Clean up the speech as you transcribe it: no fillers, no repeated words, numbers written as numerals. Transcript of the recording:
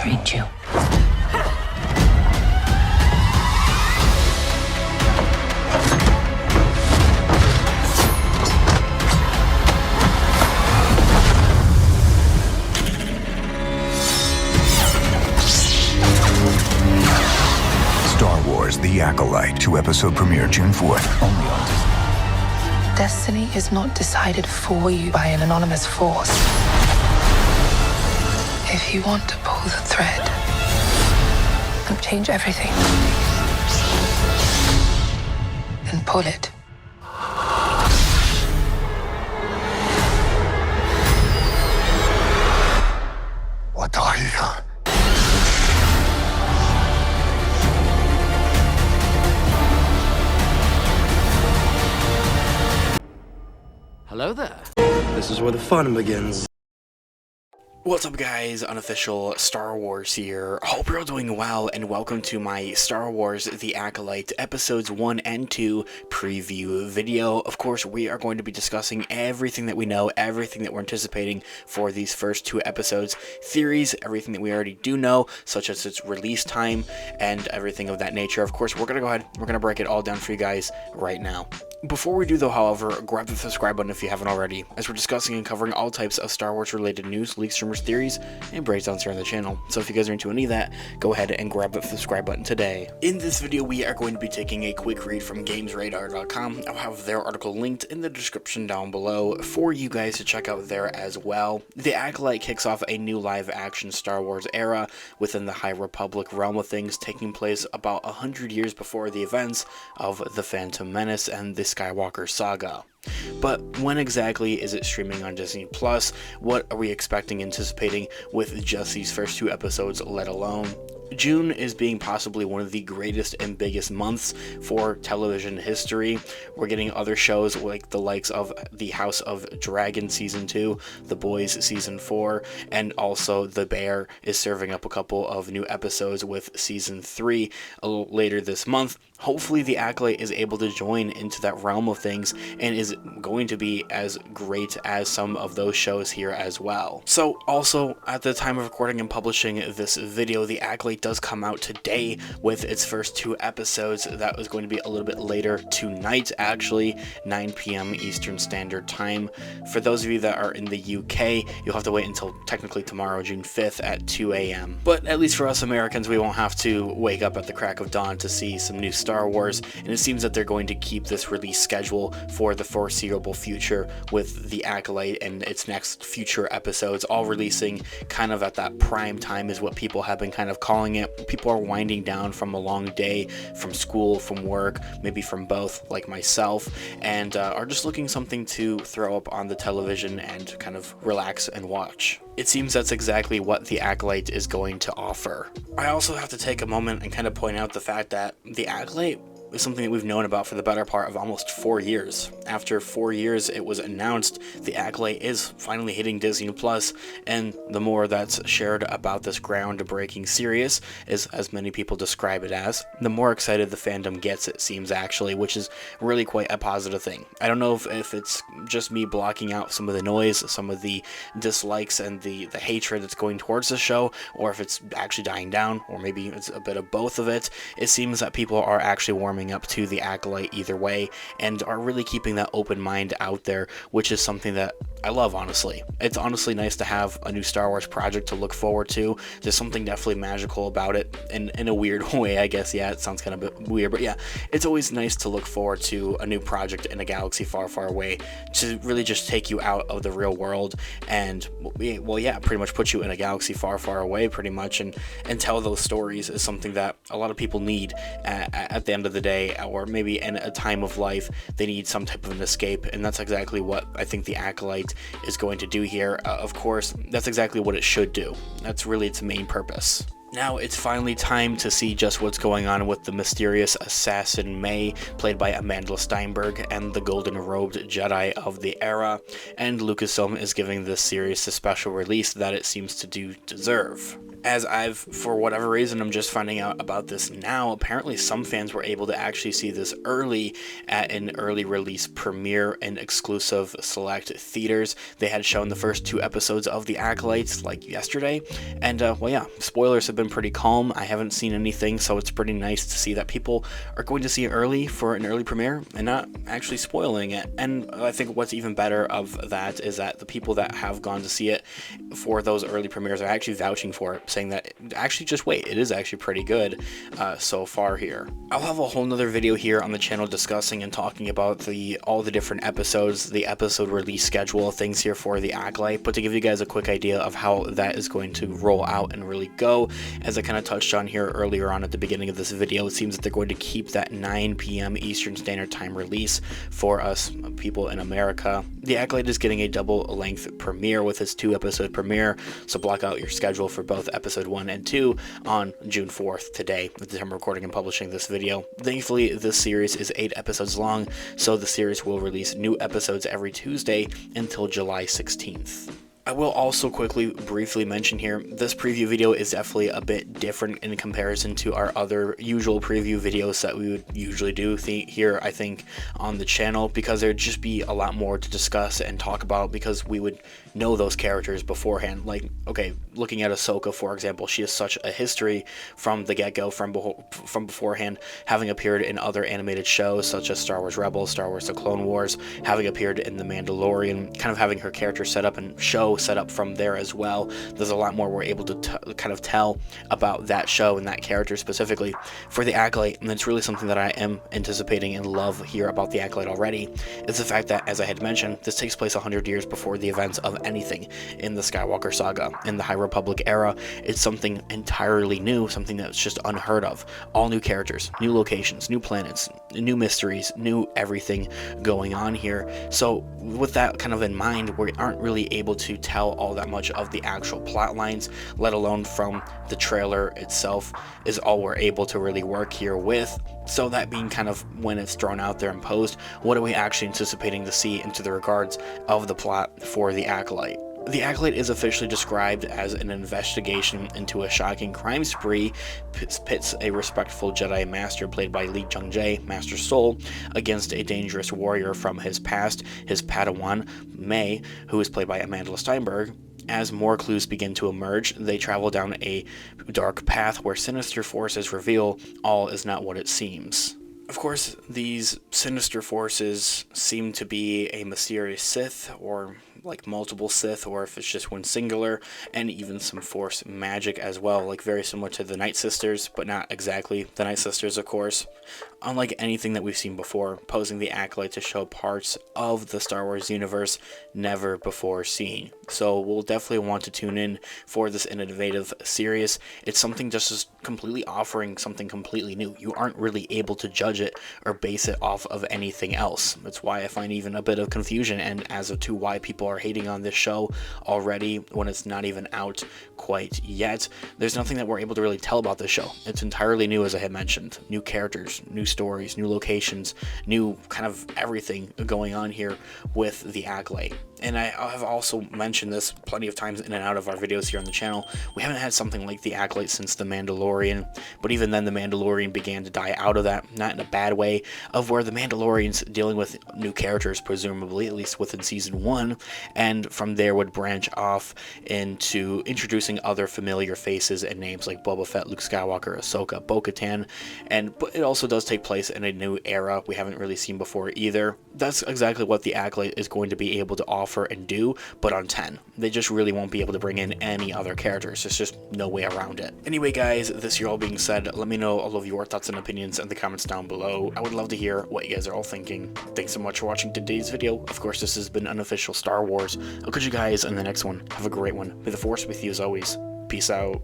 treat you. Star Wars: The Acolyte, 2-episode premiere June 4th, only on Disney. Destiny is not decided for you by an anonymous force. If you want to pull the thread and change everything, then pull it. What are you? Hello there. This is where the fun begins. What's up, guys? Unofficial Star Wars here. Hope you're all doing well, and welcome to my Star Wars: The Acolyte Episodes 1 and 2 preview video. Of course, we are going to be discussing everything that we know, everything that we're anticipating for these first 2 episodes, theories, everything that we already do know, such as its release time, and everything of that nature. Of course, we're going to go ahead, we're going to break it all down for you guys right now. Before we do though, however, grab the subscribe button if you haven't already, as we're discussing and covering all types of Star Wars related news, leaks, rumors, theories, and breakdowns here on the channel. So if you guys are into any of that, go ahead and grab the subscribe button today. In this video, we are going to be taking a quick read from GamesRadar.com. I'll have their article linked in the description down below for you guys to check out there as well. The Acolyte kicks off a new live-action Star Wars era within the High Republic realm of things, taking place about 100 years before the events of The Phantom Menace and the Skywalker saga. But when exactly is it streaming on Disney Plus? What are we expecting, anticipating with just these first 2 episodes, let alone? June is being possibly one of the greatest and biggest months for television history. We're getting other shows like the likes of The House of Dragon Season 2, The Boys Season 4, and also The Bear is serving up a couple of new episodes with Season 3 a little later this month. Hopefully the Acolyte is able to join into that realm of things and is going to be as great as some of those shows here as well. So also, at the time of recording and publishing this video, the Acolyte does come out today with its first 2 episodes. That was going to be a little bit later tonight, actually, 9 p.m. Eastern Standard Time. For those of you that are in the UK, you'll have to wait until technically tomorrow, June 5th at 2 a.m. But at least for us Americans, we won't have to wake up at the crack of dawn to see some new Star Wars, and it seems that they're going to keep this release schedule for the foreseeable future with the Acolyte and its next future episodes all releasing kind of at that prime time is what people have been kind of calling it. People are winding down from a long day, from school, from work, maybe from both, like myself, and are just looking something to throw up on the television and kind of relax and watch. It seems that's exactly what the Acolyte is going to offer. I also have to take a moment and kind of point out the fact that the Acolyte is something that we've known about for the better part of almost 4 years. After 4 years, it was announced the Acolyte is finally hitting Disney Plus, and the more that's shared about this groundbreaking series, as many people describe it as, the more excited the fandom gets, it seems, actually, which is really quite a positive thing. I don't know if it's just me blocking out some of the noise, some of the dislikes and the hatred that's going towards the show, or if it's actually dying down, or maybe it's a bit of both of it. It seems that people are actually warming up to the Acolyte either way and are really keeping that open mind out there, which is something that I love, honestly. It's honestly nice to have a new Star Wars project to look forward to. There's something definitely magical about it in a weird way, I guess. Yeah, it sounds kind of a bit weird, but yeah, it's always nice to look forward to a new project in a galaxy far, far away to really just take you out of the real world and, well, yeah, pretty much put you in a galaxy far, far away, pretty much, and tell those stories is something that a lot of people need at the end of the day, or maybe in a time of life they need some type of an escape, and that's exactly what I think the Acolyte is going to do here. Of course, that's exactly what it should do. That's really its main purpose. Now it's finally time to see just what's going on with the mysterious assassin May, played by Amanda Steinberg, and the golden-robed Jedi of the era, and Lucasfilm is giving this series the special release that it seems to deserve. As for whatever reason, I'm just finding out about this now. Apparently some fans were able to actually see this early at an early release premiere in exclusive select theaters. They had shown the first 2 episodes of The Acolytes like yesterday, and well, yeah, spoilers have been pretty calm. I haven't seen anything, so it's pretty nice to see that people are going to see it early for an early premiere and not actually spoiling it. And I think what's even better of that is that the people that have gone to see it for those early premieres are actually vouching for it, saying that actually just wait, it is actually pretty good so far here. I'll have a whole nother video here on the channel discussing and talking about all the different episodes, the episode release schedule, things here for The Acolyte, but to give you guys a quick idea of how that is going to roll out and really go, as I kind of touched on here earlier on at the beginning of this video, it seems that they're going to keep that 9 p.m. Eastern Standard Time release for us people in America. The Acolyte is getting a double-length premiere with its 2-episode premiere, so block out your schedule for both episode 1 and 2 on June 4th, today, at the time I'm recording and publishing this video. Thankfully, this series is 8 episodes long, so the series will release new episodes every Tuesday until July 16th. I will also briefly mention here, this preview video is definitely a bit different in comparison to our other usual preview videos that we would usually do here, I think, on the channel, because there'd just be a lot more to discuss and talk about because we would know those characters beforehand. Like, okay, looking at Ahsoka, for example, she has such a history from the get-go, from beforehand, having appeared in other animated shows such as Star Wars Rebels, Star Wars The Clone Wars, having appeared in The Mandalorian, kind of having her character set up and set up from there as well. There's a lot more we're able to kind of tell about that show and that character specifically for The Acolyte, and it's really something that I am anticipating and love here about The Acolyte already, is the fact that, as I had mentioned, this takes place 100 years before the events of anything in the Skywalker saga. In the High Republic era, it's something entirely new, something that's just unheard of. All new characters, new locations, new planets, new mysteries, new everything going on here. So with that kind of in mind, we aren't really able to tell all that much of the actual plot lines, let alone from the trailer itself, is all we're able to really work here with. So that being kind of when it's thrown out there and posed, what are we actually anticipating to see into the regards of the plot for The Acolyte? The Acolyte is officially described as an investigation into a shocking crime spree, pits a respectful Jedi Master played by jung-jae, Master Soul, against a dangerous warrior from his past, his Padawan, May, who is played by Amanda Steinberg. As more clues begin to emerge, they travel down a dark path where sinister forces reveal all is not what it seems. Of course, these sinister forces seem to be a mysterious Sith, or like multiple Sith, or if it's just one singular, and even some Force magic as well, like very similar to the Night Sisters, but not exactly the Night Sisters, of course. Unlike anything that we've seen before, posing the Acolyte to show parts of the Star Wars universe never before seen. So we'll definitely want to tune in for this innovative series. It's something just completely offering something completely new. You aren't really able to judge it or base it off of anything else. That's why I find even a bit of confusion and as to why people are hating on this show already when it's not even out quite yet. There's nothing that we're able to really tell about this show. It's entirely new, as I had mentioned. New characters, new stories, new locations, new kind of everything going on here with the Acolyte. And I have also mentioned this plenty of times in and out of our videos here on the channel. We haven't had something like the Acolyte since The Mandalorian, but even then The Mandalorian began to die out of that, not in a bad way, of where The Mandalorian's dealing with new characters, presumably, at least within Season 1, and from there would branch off into introducing other familiar faces and names like Boba Fett, Luke Skywalker, Ahsoka, Bo-Katan, but it also does take place in a new era we haven't really seen before either. That's exactly what the Acolyte is going to be able to offer and do, but on 10. They just really won't be able to bring in any other characters. There's just no way around it. Anyway, guys, this here all being said, let me know all of your thoughts and opinions in the comments down below. I would love to hear what you guys are all thinking. Thanks so much for watching today's video. Of course, this has been Unofficial Star Wars. I'll catch you guys in the next one. Have a great one. May the Force be with you as always. Peace out.